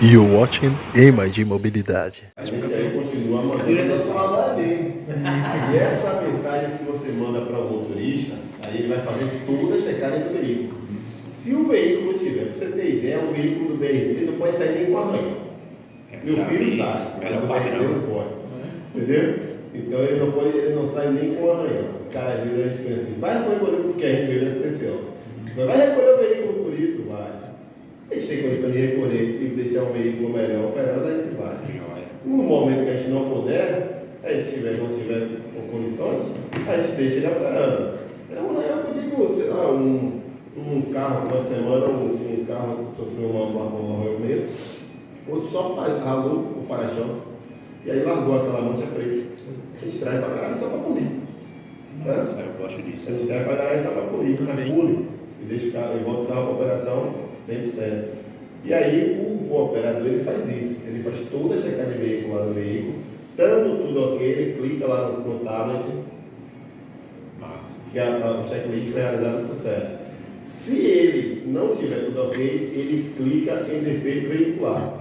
You watching Imagem Mobilidade. A gente aí continua mandando a falar dele. E essa mensagem que você manda para o motorista, aí ele vai fazer toda a checagem do veículo. Se o veículo tiver, para você ter ideia, o veículo do BRT ele não pode sair nem com arranhão. Meu filho sai, mas o BRT não pode. Entendeu? Então ele não sai nem com arranhão. Cara, às vezes a gente pensa assim, vai recolher porque a gente veio na SPCO. Mas vai recolher o veículo por isso, vai. A gente tem condição de recolher e deixar o veículo melhor operando, a gente vai. No momento que a gente não puder, a gente não tiver condições, a gente deixa ele operando. Eu digo, sei lá, um carro, uma semana, um carro sofreu uma arranhão mesmo, outro só ralou o para-choque e aí largou aquela mancha preta. A gente traz para garagem só para polir. Nossa, eu gosto disso. A gente traz para garagem só para polir, mas pule e deixa o carro e volta o carro para operação 100%. E aí o operador ele faz isso, ele faz toda a checagem de veículo lá no veículo, estando tudo ok, ele clica lá no tablet, que a checklist foi realizada com sucesso. Se ele não tiver tudo ok, ele clica em defeito veicular.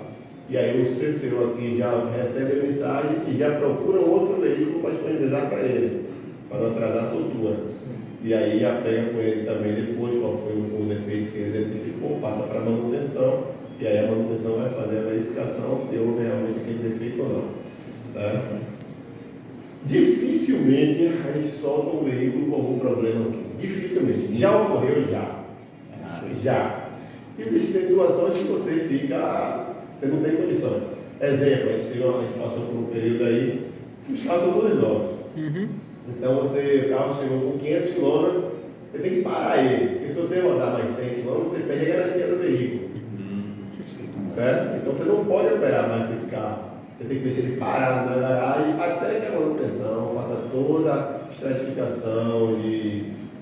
E aí o CCO aqui já recebe a mensagem e já procura um outro veículo para disponibilizar para ele, para não atrasar a soltura. E aí já pega com ele também depois qual foi o defeito que ele identificou, passa para a manutenção, e aí a manutenção vai fazer a verificação se houve realmente aquele defeito ou não. Certo? Dificilmente a gente solta um veículo com algum problema aqui. Dificilmente. Já ocorreu já. Já. Existem situações que você não tem condições. Exemplo, a gente passou por um período aí que os carros são todos novos. Então o carro chegou com 500 km, você tem que parar ele, porque se você rodar mais 100 km, você perde a garantia do veículo. Certo? Então você não pode operar mais com esse carro. Você tem que deixar ele parado na garagem até que a manutenção faça toda a estratificação,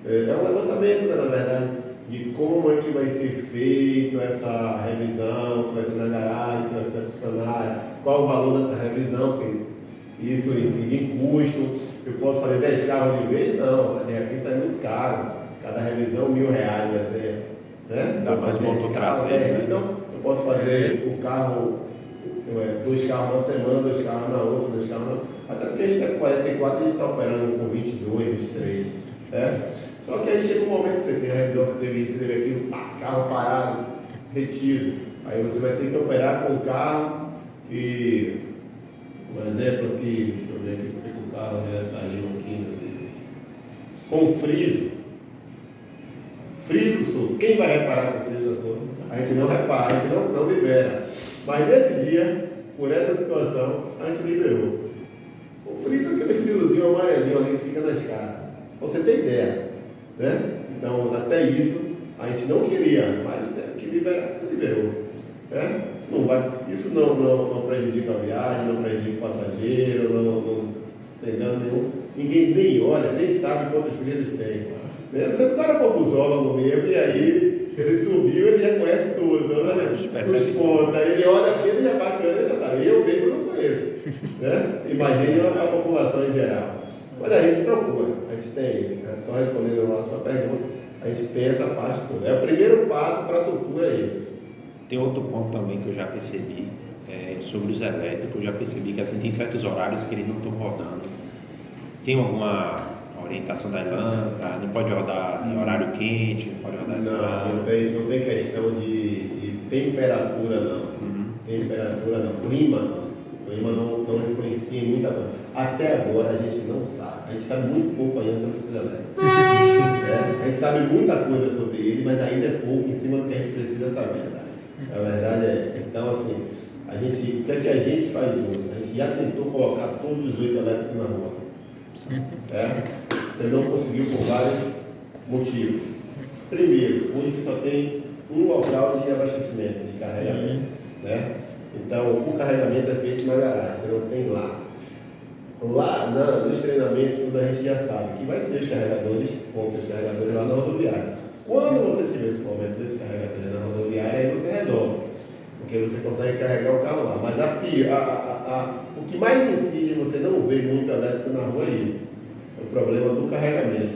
é um levantamento, né, na verdade, de como é que vai ser feito essa revisão, se vai ser na garagem, se vai ser na funcionária, qual o valor dessa revisão, porque isso incide em custo. Eu posso fazer 10 carros de vez? Não, essa aqui sai muito caro. Cada revisão R$1.000 vai ser. Né? Dá mais motor traseiro. Né? Então, eu posso fazer um carro, 2 carros na semana, 2 carros na outra, 2 carros na outra. Até porque a gente tem 44 e a gente está operando com 22, 23. Só que aí chega um momento que você tem a revisão, você teve isso, teve aquilo, carro parado, retiro. Aí você vai ter que operar com um carro que. Um exemplo aqui, deixa eu ver aqui, que o carro já saiu aqui, meu Deus. Com friso. Friso sul. Quem vai reparar com friso sul? A gente não repara, a gente não libera. Mas nesse dia, por essa situação, a gente liberou. O friso é aquele frisozinho amarelinho ali que fica nas casas. Você tem ideia, né? Então, até isso, a gente não queria, mas que liberar, você liberou. Né? Isso não prejudica a viagem, não prejudica o passageiro, não tem dano nenhum. Ninguém nem olha, nem sabe quantos frisos tem. Né? Se o cara for busólogo mesmo, e aí ele subiu, ele já conhece tudo, né? Os pontos, aí ele olha aqui, ele já bacana, ele já sabe. Eu mesmo não conheço. Né? Imagine a população em geral. Mas a gente procura, a gente tem, só respondendo a sua pergunta, a gente tem essa parte toda. É o primeiro passo para a soltura, é isso. Tem outro ponto também que eu já percebi, sobre os elétricos. Eu já percebi que assim, tem certos horários que eles não estão rodando. Tem alguma orientação da Elantra? Não pode rodar em horário quente? Não pode rodar em horário? Não tem questão de temperatura, não. Temperatura não. Clima não. Clima não influencia em muita coisa. Até agora a gente não sabe. A gente sabe muito pouco ainda sobre esses elétricos. A gente sabe muita coisa sobre ele, mas ainda é pouco em cima do que a gente precisa saber. A verdade é essa. Então, assim, o que é que a gente faz hoje? A gente já tentou colocar todos os 8 elétricos na rua. Você não conseguiu por vários motivos. Primeiro, hoje você só tem um local de abastecimento, de carregamento. Né? Então, o carregamento é feito na garagem, você não tem lá. Lá nos treinamentos, tudo a gente já sabe que vai ter os carregadores, pontos carregadores lá na rodoviária. Quando você tiver esse momento desse carregador na rodoviária, aí você resolve, porque você consegue carregar o carro lá. Mas o que mais incide, você não vê muito elétrico na rua, é isso. É o problema do carregamento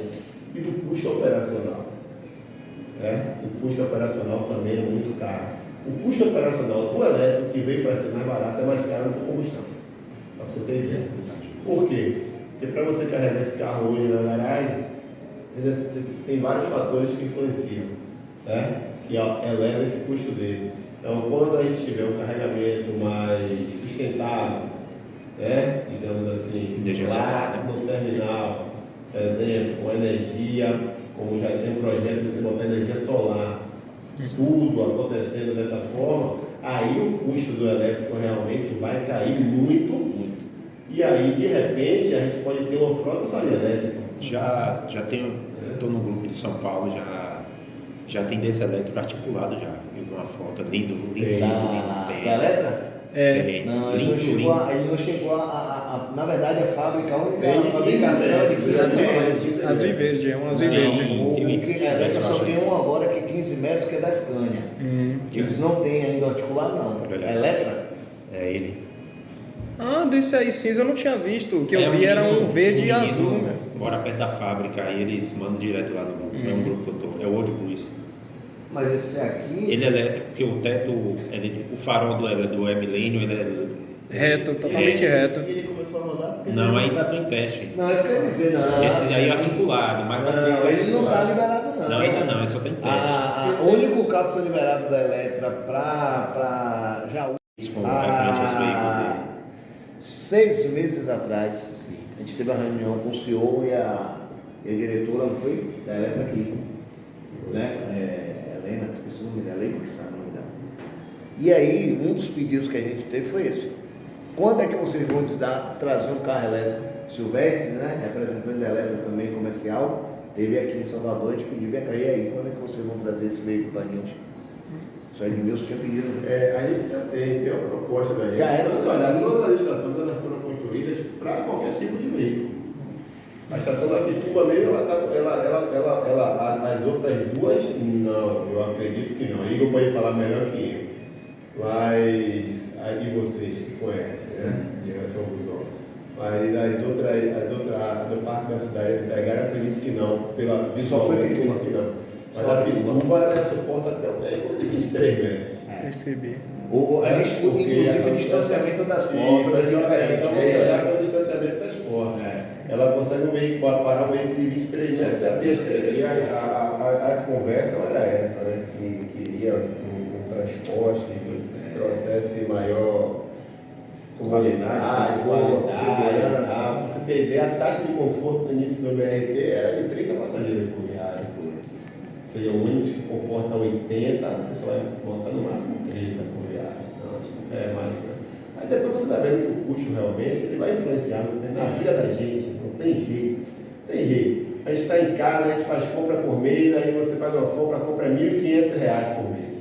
e do custo operacional. O custo operacional também é muito caro. O custo operacional do elétrico que veio para ser mais barato é mais caro do que o combustão. Para você ter ideia. Por quê? Porque para você carregar esse carro hoje na garagem, você tem vários fatores que influenciam, certo? Que eleva esse custo dele. Então, quando a gente tiver um carregamento mais sustentável, né? Digamos assim, lá no terminal, por exemplo, com energia, como já tem um projeto de você botar energia solar, tudo acontecendo dessa forma, aí o custo do elétrico realmente vai cair muito, muito. E aí, de repente, a gente pode ter uma frota só de elétrica. Já tenho, estou no grupo de São Paulo, já tem desse elétrico articulado já. Viu uma frota lindo. Da Eletra? Tem. Não, ele não chegou a na verdade, a fábrica, a única Tem fabricação de 15 Azul metros. azul e verde, é um azul e Tem. verde. A Eletra só tem um agora que é 15 metros, que é da Scania. Que eles não têm ainda articulado, não. A Eletra? É ele. Ah, desse aí cinza eu não tinha visto. O que eu vi era um verde e azul, né? Mora perto da fábrica, aí eles mandam direto lá no grupo. É um grupo que eu tô. É o Old Blues. Mas esse aqui. Ele é elétrico, porque o teto, o farol do E-Millennium, ele Reto, totalmente reto. Ele começou a rodar porque não, ainda estou em teste. Não, isso quer dizer, não. Esse aí é articulado, mas Não, ele não está liberado, não. Não, ainda não, ele só tem teste. O único carro que foi liberado da Eletra para Jaú. Com referente aos veículos dele. 6 meses atrás, a gente teve uma reunião com o CEO e a diretora, não foi? Da Eletra aqui, né? Helena, esqueci o nome dela, Helena, que sabe o nome dela. E aí, um dos pedidos que a gente teve foi esse: quando é que vocês vão trazer um carro elétrico? Silvestre, né? Representante da Eletra também comercial, teve aqui em Salvador, a gente pediu, vem cá, e aí, quando é que vocês vão trazer esse veículo para a gente? Isso aí de meus tinha pedido. a gente já tem uma proposta da gente. Já era. Se você olhar, todas as estações elas foram construídas para qualquer tipo de veículo. A estação da Pituba mesmo, as outras duas, não, eu acredito que não. Igor pode falar melhor que eu. Mas, aí vocês que conhecem, né? De São Busão. Mas as outras do Parque da Cidade pegaram, acredito que não. Só foi Pituba. Que não. Mas a Pituba, ela suporta até um veículo de 23 metros. Percebi. A gente muda, inclusive, o distanciamento das portas é diferente. Só você olhar para o distanciamento das portas. Ela consegue parar um veículo de 23 metros e abrir as três. E a conversa era essa, né? Que queria um transporte que trouxesse maior qualidade, segurança. Para você ter ideia, a taxa de conforto no início do BRT era de 30 passageiros por viagem. Ou seja, o ônibus que comporta 80, você só vai botar no máximo 30 por viagem. Não, isso não é mais. Aí depois você vai vendo que o custo realmente ele vai influenciar na vida da gente. Não tem jeito. Tem jeito. A gente está em casa, a gente faz compra por mês, aí você faz uma compra, a compra é R$1.500 por mês.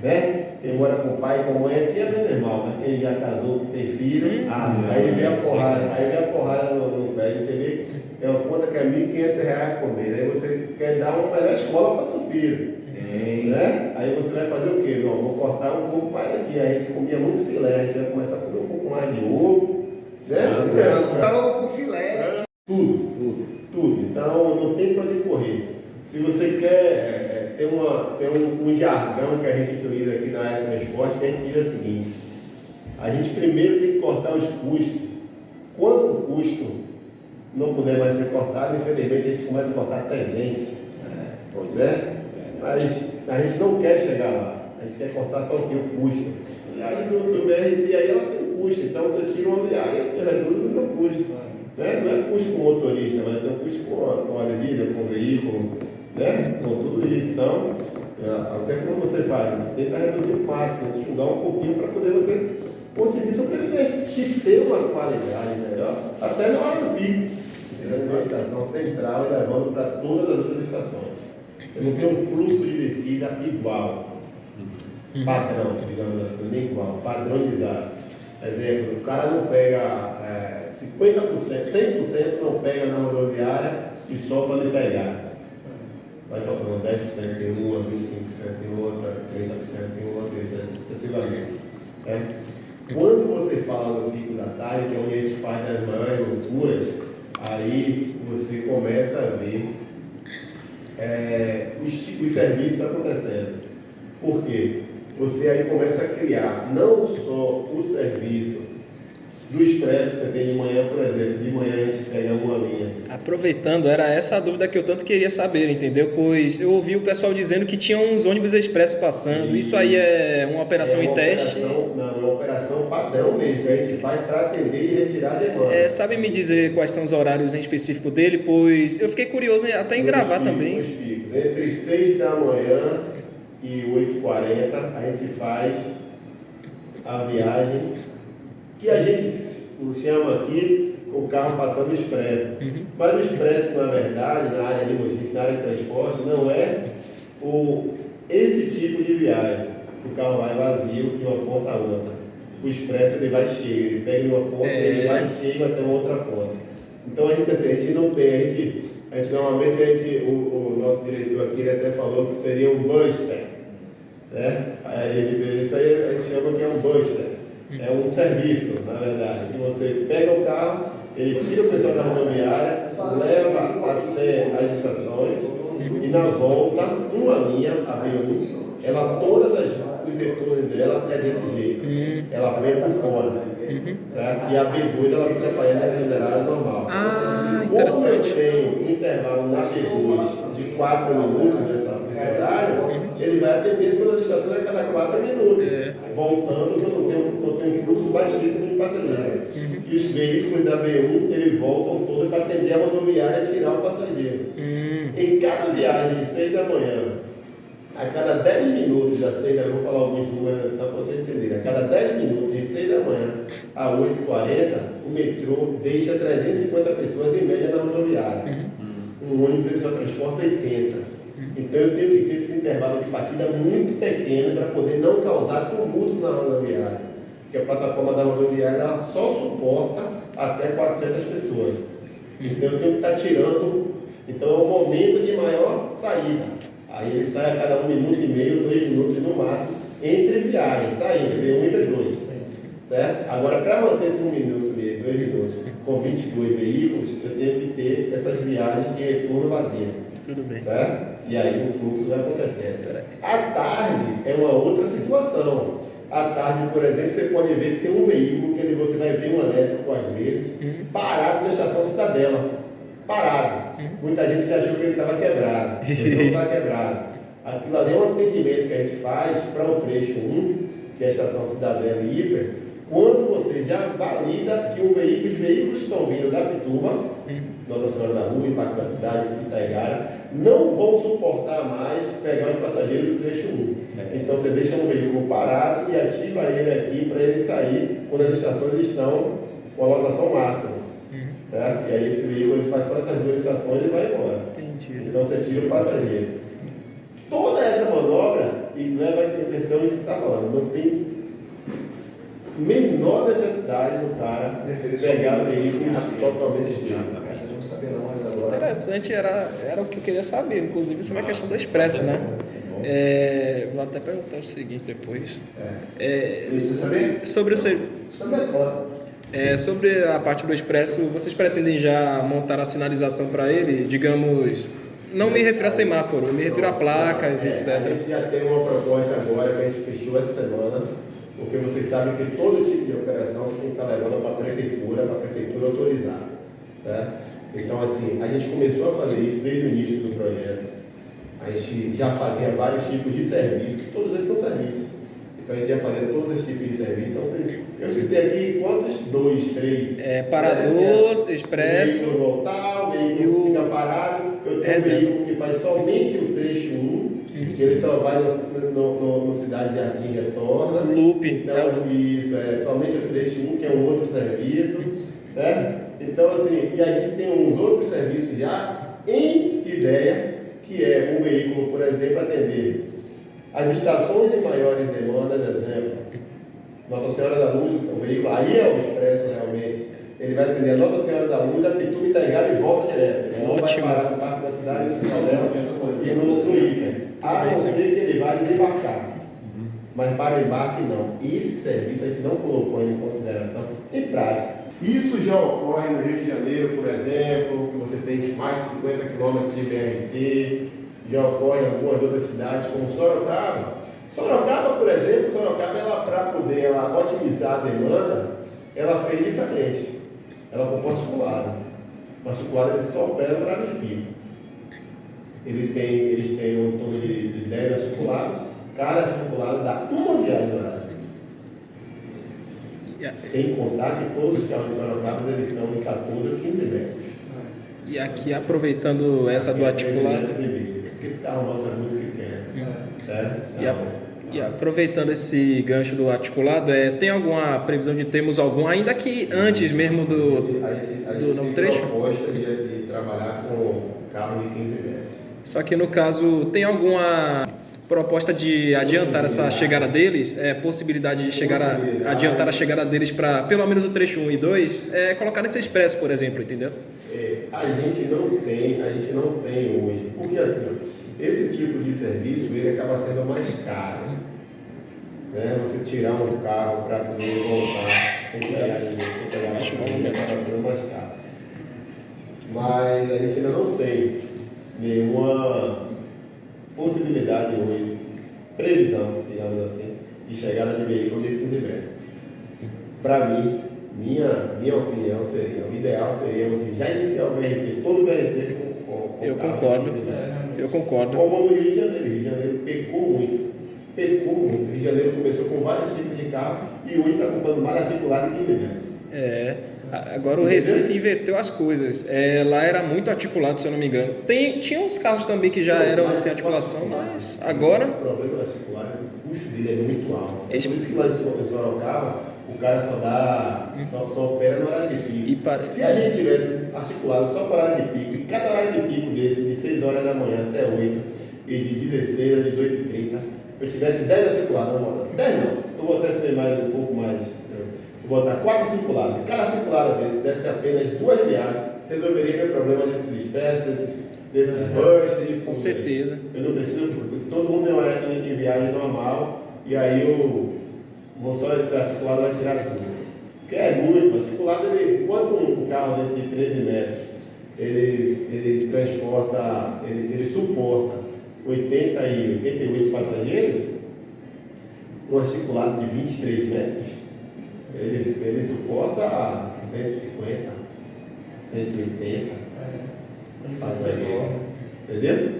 Né? Quem mora com pai e com mãe aqui é bem normal, mas quem já casou, que tem filho, aí vem a porrada no prédio, você vê, é uma conta que é R$1.500 por mês. Aí você quer dar uma melhor escola para seu filho. Né? Aí você vai fazer o quê? Não, vou cortar um pouco mais aqui. Aí a gente comia muito filé, a gente vai começar a comer um pouco mais de ovo, certo? Falando com filé. Tudo. Então não tem para onde correr. Se você quer ter um jargão que a gente utiliza aqui na área de transporte, que a gente diz o seguinte: a gente primeiro tem que cortar os custos. Quando o custo não puder mais ser cortado, infelizmente a gente começa a cortar até gente. Pois é. Mas a gente não quer chegar lá, a gente quer cortar só o que? O custo. A viagem do BRT aí ela tem um custo, então você tira uma viagem e reduz o meu custo. Né? Não é custo com o motorista, mas tem um custo com a bebida, com o veículo, né? Com tudo isso. Então, até quando você faz, você tenta reduzir o máximo, enxugar um pouquinho para poder você conseguir sobreviver e ter uma qualidade melhor, até na hora do pico. Uma estação central e levando para todas as outras estações. Você não tem um fluxo de descida igual, padrão, digamos assim, nem igual, padronizado. Por exemplo, o cara não pega 50%, 100% não pega na rodoviária e só quando ele pegar. Vai soltando 10% em uma, 25% em outra, 30% em outra, e assim sucessivamente. Né? Quando você fala no pico da tarde, que é onde a gente faz as maiores loucuras, aí você começa a ver os serviços acontecendo. Por quê? Você aí começa a criar não só o serviço do expresso que você tem de manhã, por exemplo, de manhã a gente pega uma linha. Aproveitando, era essa a dúvida que eu tanto queria saber, entendeu? Pois eu ouvi o pessoal dizendo que tinha uns ônibus expresso passando. Isso aí é uma operação em teste? Não, é uma operação padrão mesmo, que a gente faz para atender e retirar a demanda. Sabe me dizer quais são os horários em específico dele? Pois eu fiquei curioso até em gravar também. Os picos. Entre 6 da manhã e 8h40 a gente faz a viagem que a gente chama aqui o carro passando expresso. Mas o expresso, na verdade, na área de logística, na área de transporte, não é esse tipo de viagem. O carro vai vazio de uma ponta a outra. O expresso ele vai cheio, ele pega em uma ponta e ele vai cheio até uma outra ponta. Então a gente não tem, normalmente o nosso diretor aqui ele até falou que seria um buster. Né? Isso aí a gente chama que é um buster. É um serviço, na verdade, que você pega o carro, ele tira o pessoal da rodoviária, leva até as estações e na volta, uma linha, a B1, todos os retornos dela é desse jeito. Ela vem por fora, certo? E a B2 ela precisa fazer na acelerada normal. Como eu tenho um intervalo na B2 de 4 minutos nesse horário, ele vai atender todas as estações a cada 4 minutos, voltando quando eu tenho um fluxo baixíssimo de passageiros. E os veículos da B1 eles voltam todos para atender a rodoviária e tirar o passageiro. Em cada viagem de 6 da manhã, a cada 10 minutos da 6 da manhã, eu vou falar alguns números só para vocês entenderem, a cada 10 minutos de 6 da manhã a 8h40, o metrô deixa 350 pessoas em média na rodoviária. Um ônibus ele só transporta 80. Então eu tenho que ter esse intervalo de partida muito pequeno para poder não causar tumulto na rodoviária. Porque a plataforma da rodoviária ela só suporta até 400 pessoas. Então eu tenho que estar tirando. Então é o momento de maior saída. Aí ele sai a cada 1 minuto e meio, 2 minutos no máximo, entre viagens, saindo, B1 e B2. Certo? Agora, para manter esse 1 minuto e 2 minutos com 22 veículos, eu tenho que ter essas viagens de retorno vazia. Tudo bem. Certo? E aí o fluxo vai acontecendo. À tarde é uma outra situação. À tarde, por exemplo, você pode ver que tem um veículo que você vai ver um elétrico às vezes, parado na estação Cidadela. Parado. Muita gente já achou que ele estava quebrado. Ele não está quebrado. Aquilo ali é um atendimento que a gente faz para o trecho 1, que é a estação Cidadela e Hiper, quando você já valida que os veículos estão vindo da Pituba, Nossa Senhora da Luz, Parque da Cidade, Itaigara, não vão suportar mais pegar os passageiros do trecho 1. Então você deixa um veículo parado e ativa ele aqui para ele sair quando as estações estão com a lotação máxima. Certo? E aí esse veículo ele faz só essas 2 estações e vai embora. Entendi. Então você tira o passageiro. Toda essa manobra, e leva em questão isso que você está falando, não tem menor necessidade do cara pegar veículos totalmente distintos. Essa eu não sabia não, mas agora... Interessante, era o que eu queria saber, inclusive sobre a questão do expresso, né? Vou até perguntar o seguinte depois. Sobre o sobre a parte do expresso, vocês pretendem já montar a sinalização para ele? Digamos, não me refiro a semáforo, eu me refiro a placas, etc. A gente já tem uma proposta agora que a gente fechou essa semana, porque vocês sabem que todo tipo de operação você tem que estar levando para a prefeitura autorizar. Certo? Então, assim, a gente começou a fazer isso desde o início do projeto. A gente já fazia vários tipos de serviços, que todos eles são serviços. Então a gente já fazia todos os tipos de serviços. Então, eu citei aqui quantos? 2, 3. Parador, expresso. O veículo voltar, o veículo fica parado. Eu tenho um veículo que faz somente o trecho 1, que ele só vai no Cidade Jardim e retorna. Loop. Então, isso, somente o trecho 1, que é um outro serviço. Certo? Então, assim, e a gente tem uns outros serviços já em ideia, que é um veículo, por exemplo, atender as estações de maiores demandas, exemplo, Nossa Senhora da Luz, o veículo, aí é o expresso realmente, ele vai atender a Nossa Senhora da Luz, da Pituba Itaigara e volta direto. Ele não vai parar no Parque da Cidade, em São Léo e no Ica, a não ser que ele vai desembarcar. Mas para o embarque não. Esse serviço a gente não colocou em consideração em prática. Isso já ocorre no Rio de Janeiro, por exemplo, que você tem mais de 50 km de BRT, já ocorre em algumas outras cidades, como Sorocaba. Sorocaba, por exemplo, ela, para poder ela otimizar a demanda, ela fez diferente. Ela com particulada. Particulada ele só opera no horário de pico. Eles têm um torno de 10 articulados, cada articulado dá uma viagem no horário de pico. Sem contar que todos os carros de Sorocaba eles são de 14 a 15 metros. E aqui, aproveitando essa do articulado. Porque esse carro nosso é muito pequeno. Certo? E aproveitando esse gancho do articulado, tem alguma previsão de termos algum, ainda que antes mesmo do novo trecho? A gente tem proposta de trabalhar com carro de 15 metros. Só que no caso, tem alguma proposta de adiantar essa chegada deles? Possibilidade de adiantar a chegada deles para pelo menos o trecho 1 e 2? Colocar nesse expresso, por exemplo, entendeu? A gente não tem hoje. Porque assim, esse tipo de serviço ele acaba sendo mais caro. Né? Você tirar um carro para poder voltar sem pegar ele acaba sendo mais caro. Mas a gente ainda não tem nenhuma possibilidade hoje, previsão, digamos assim, de chegada de veículo de 15 metros. Para mim, minha opinião seria, o ideal seria você já iniciar o VRT, todo o VRT com Eu carro concordo. de 15 metros. Eu concordo. Como no Rio de Janeiro. Rio de Janeiro pecou muito. O Rio de Janeiro começou com vários tipos de carro e hoje está comprando mais articulado de 15 metros. Agora o Recife inverteu as coisas. Lá era muito articulado, se eu não me engano. Tinha uns carros também que já eram sem articulação, mas agora... O problema do articulado é que o custo dele é muito alto. Esse- Por isso que lá em Sorocaba, o cara só opera no horário de pico. Se a gente tivesse articulado só para horário de pico, e cada horário de pico desse, de 6 horas da manhã até 8, e de 16 a 18h30, eu tivesse 10 articulados, não vou botar 10 não, eu vou até ser mais, um pouco mais, vou botar 4 circulados, e cada circulado desse apenas 2 viagens, resolveria meu problema desses expressos, desses bursts. Com certeza. Eu não preciso, todo mundo em viagem normal, e aí eu vou só esse articulado vai tirar tudo. Porque é muito, o articulado, enquanto um carro desse de 13 metros, ele transporta, ele suporta 80 e 88 passageiros, um articulado de 23 metros, ele suporta 150, 180 passageiros, entendeu?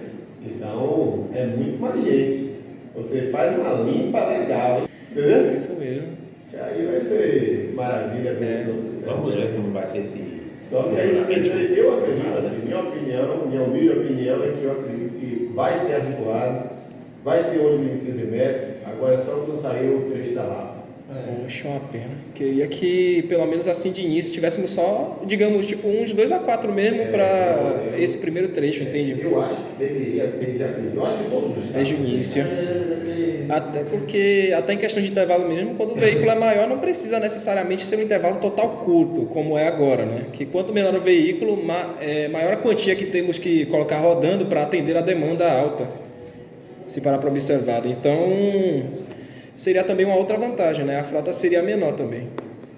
Então, é muito mais gente. Você faz uma limpa legal, entendeu? Isso mesmo. Que aí vai ser maravilha. Vamos ver como vai ser esse... Só que aí eu acredito, assim, minha humilde opinião é que eu acredito que vai ter articulado, vai ter ônibus de 15 metros, agora é só quando sair o trecho da Lapa. Poxa, uma pena. Queria que, pelo menos assim de início, tivéssemos só, digamos, tipo uns 2 a 4 mesmo para esse primeiro trecho, entende? Eu acho que deveria ter já. Eu acho que todos os Desde o início. Até porque, até em questão de intervalo mesmo, quando o veículo é maior, não precisa necessariamente ser um intervalo total curto, como é agora, né? Que quanto menor o veículo, maior a quantia que temos que colocar rodando para atender a demanda alta, se parar para observar. Então, seria também uma outra vantagem, né? A frota seria menor também.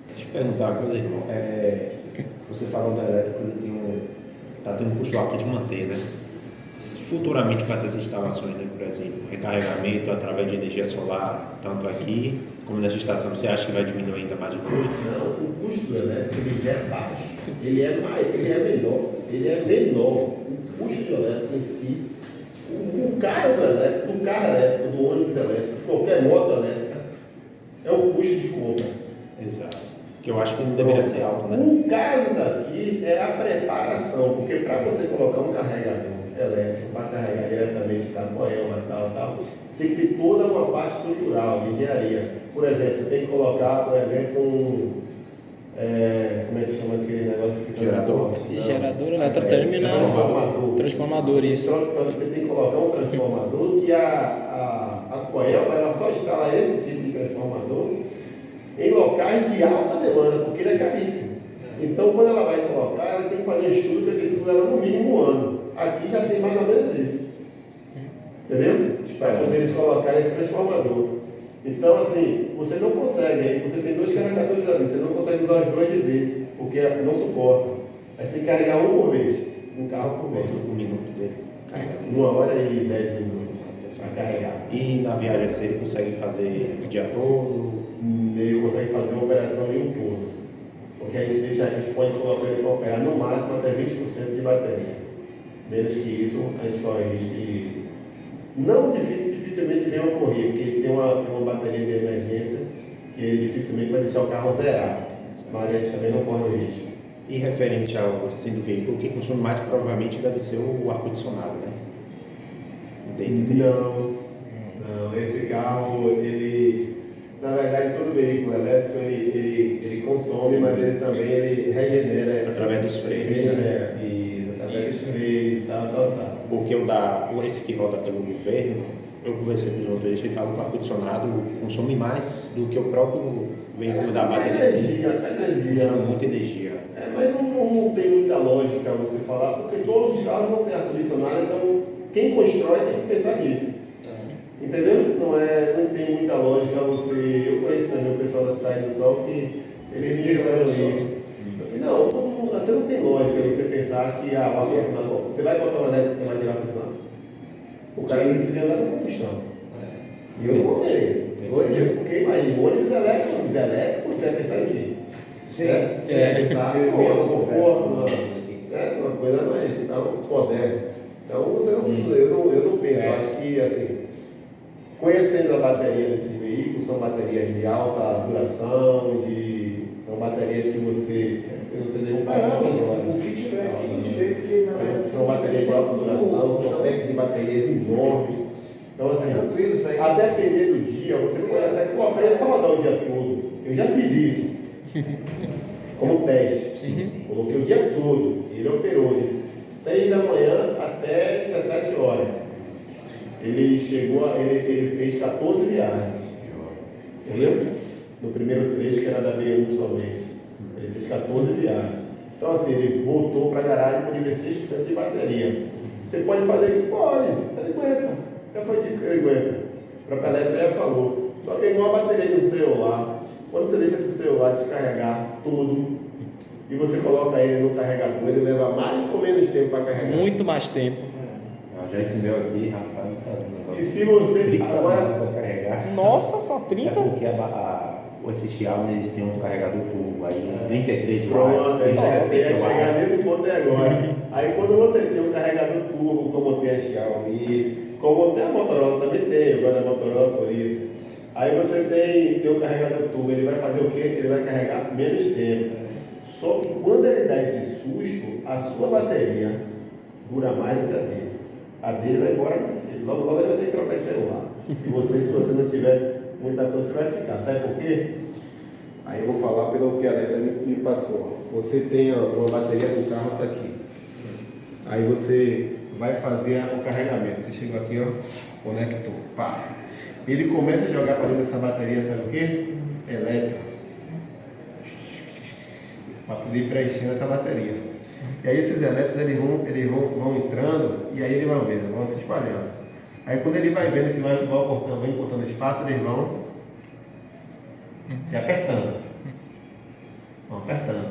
Deixa eu perguntar uma coisa, irmão. Você falou da elétrica, ele está tendo um custo alto de manter, né? Futuramente, com essas instalações, né, por exemplo, recarregamento através de energia solar, tanto aqui como nessa estação, você acha que vai diminuir ainda mais o custo? Não, o custo do elétrico ele é baixo, ele é menor. O custo do elétrico em si, o carro elétrico, do ônibus elétrico, de qualquer moto elétrica, é o custo de compra. Exato. Que eu acho que não deveria ser alto, né? O caso daqui é a preparação, porque para você colocar um carregador elétrico para carregar diretamente da Coelma, tal, tem que ter toda uma parte estrutural, de engenharia. Por exemplo, você tem que colocar, por exemplo, como é que chama aquele negócio que fica Gerador. no poste? Gerador, eletroterminal, transformador, isso. Então, você tem que colocar um transformador que a Coelma ela só instala esse tipo de transformador em locais de alta demanda, porque ele é caríssimo. Então, quando ela vai colocar, ela tem que fazer um estudo, que esse estudo leva no mínimo 1 ano. Aqui já tem mais ou menos isso. Entendeu? Para poder eles colocar esse transformador. Então, assim, você não consegue, você tem 2 carregadores ali, você não consegue usar os 2 de vez, porque não suporta. Aí você tem que carregar um por vez, um carro por vez. Um minuto dele. 1 hora e 10 minutos. para carregar. E na viagem assim ele consegue fazer o dia todo? Ele consegue fazer uma operação em um turno. Porque a gente pode colocar ele para operar no máximo até 20% de bateria. Menos que isso, a gente corre risco de. Não dificilmente vem ocorrer, porque ele tem uma bateria de emergência que dificilmente vai deixar o carro zerar. Mas a gente também não corre o risco. E referente ao assim, do veículo, o que consome mais provavelmente deve ser o ar-condicionado, né? Dentro dele. Não, esse carro, ele, na verdade, todo veículo elétrico, ele consome, mas ele também ele regenera. Através dos freios, né? Regenera, isso, através dos freios, tal. Porque esse que roda pelo governo, eu conversei com os motoristas e falo que o ar-condicionado consome mais do que o próprio veículo da bateria. Energia. Consome muita energia. Mas não tem muita lógica você falar, porque todos os carros não têm ar-condicionado, então quem constrói tem que pensar nisso. Entendeu? Não tem muita lógica você. Eu conheço também o pessoal da Cidade do Sol que eles me disseram isso. Assim, você não tem lógica você pensar que o ar-condicionado. Você vai botar uma elétrica que vai tirar ar-condicionado? O cara me enfia andar com combustão. E eu não vou querer. Porque imagina, ônibus elétrico, você vai pensar em quê? Você vai pensar no conforto, uma coisa mais moderna. Então você eu não penso, acho que assim, conhecendo a bateria desse veículo, são baterias de alta duração, são baterias que você. Eu não tenho nenhum O que tiver aqui, porque mas são baterias de alta duração, são packs de baterias enormes. Então assim, a depender do dia, você pode até colocar ele para rodar o dia todo. Eu já fiz isso. Como teste. Sim. Coloquei o dia todo. Ele operou de 6 da manhã até 17 horas. Ele fez 14 viagens. Entendeu? No primeiro trecho, que era da B1 somente. Ele fez 14 viagens. Então assim, ele voltou para a garagem com 16% de bateria. Você pode fazer isso? Pode. Ele aguenta. Já foi dito que ele aguenta. O próprio Elétrico já falou. Só que é igual a bateria do celular. Quando você deixa esse celular descarregar tudo e você coloca ele no carregador, ele leva mais ou menos tempo para carregar? Muito mais tempo. Já esse meu aqui, rapaz, não tá dando. E se você 30 agora para carregar. Nossa, só 30? É porque esses Xiaomi eles têm um carregador turbo aí, 33 pronto, watts, você ia 60 chegar watts. nesse ponto aí agora. Aí quando você tem um carregador turbo, como tem a Xiaomi, como tem a Motorola também tem, eu gosto da Motorola por isso. Aí você tem um carregador turbo, ele vai fazer o quê? Ele vai carregar menos tempo. Só que quando ele dá esse susto, a sua bateria dura mais do que a dele. A dele vai embora com você. Logo ele vai ter que trocar esse celular. E você, se você não tiver muita coisa, você vai ficar. Sabe por quê? Aí eu vou falar pelo que a letra me passou. Você tem uma bateria do carro, está aqui. Aí você vai fazer o carregamento. Você chegou aqui, ó, conectou. Pá. Ele começa a jogar para dentro dessa bateria, sabe o quê? Elétrons. Para poder preencher essa bateria. E aí esses elétrons eles vão entrando e aí eles vão se espalhando. Aí quando ele vai vendo que vai encurtando espaço, eles vão se apertando. Vão apertando.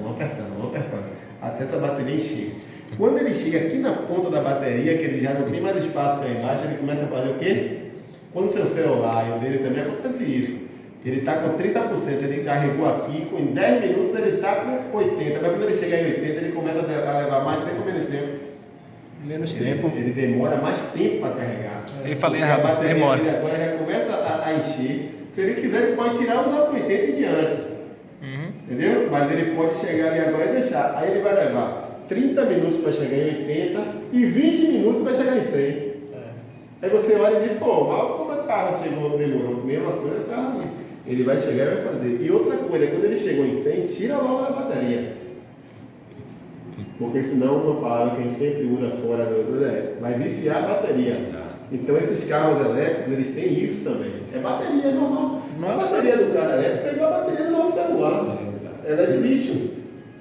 Até essa bateria encher. Quando ele chega aqui na ponta da bateria, que ele já não tem mais espaço lá embaixo, ele começa a fazer o quê? Quando o seu celular e o dele também acontece isso. Ele está com 30%, ele carregou aqui, em 10 minutos ele está com 80%. Mas quando ele chegar em 80%, ele começa a levar mais tempo ou menos tempo? Menos tempo. Ele demora mais tempo para carregar. Eu falei Porque errado, a bateria demora. dele agora já começa a encher. Se ele quiser, ele pode tirar os 80 e diante. Entendeu? Mas ele pode chegar ali agora e deixar. Aí ele vai levar 30 minutos para chegar em 80 e 20 minutos para chegar em 100. Aí você olha e diz, pô, mas como o carro chegou, demorou? Mesma coisa, o carro ali. Ele vai chegar e vai fazer. E outra coisa, quando ele chegou em 100, tira logo da bateria. Porque senão uma palavra que a gente sempre usa fora vai viciar a bateria. Então esses carros elétricos, eles têm isso também. É bateria normal. Nossa. A bateria do carro elétrico é igual a bateria do nosso celular. Ela é de lítio.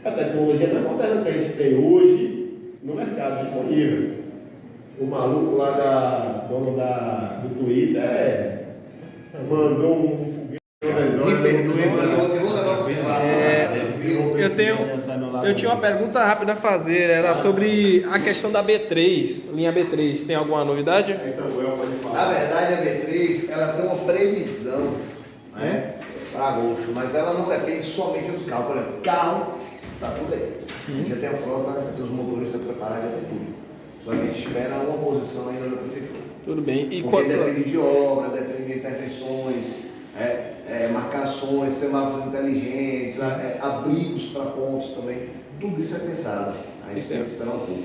A tecnologia mais moderna que a gente tem hoje no mercado disponível. O maluco lá dono do Twitter mandou um foguete. Me perdoe, mas eu vou levar Eu tinha uma pergunta rápida a fazer, era sobre a questão da B3, linha B3. Tem alguma novidade? Aí Samuel pode falar. Na verdade, a B3 ela tem uma previsão, né, para agosto, mas ela não depende somente dos carros. Por exemplo, carro, tá tudo aí. A gente já tem a frota, já tem os motoristas preparados, já tem tudo. Só que a gente espera uma posição ainda da prefeitura. Tudo bem. E Porque quanto... depende de obra, depende de intervenções, marcações, semáforos inteligentes, abrigos para pontos também. Tudo isso é pensado. A gente tem que esperar um pouco.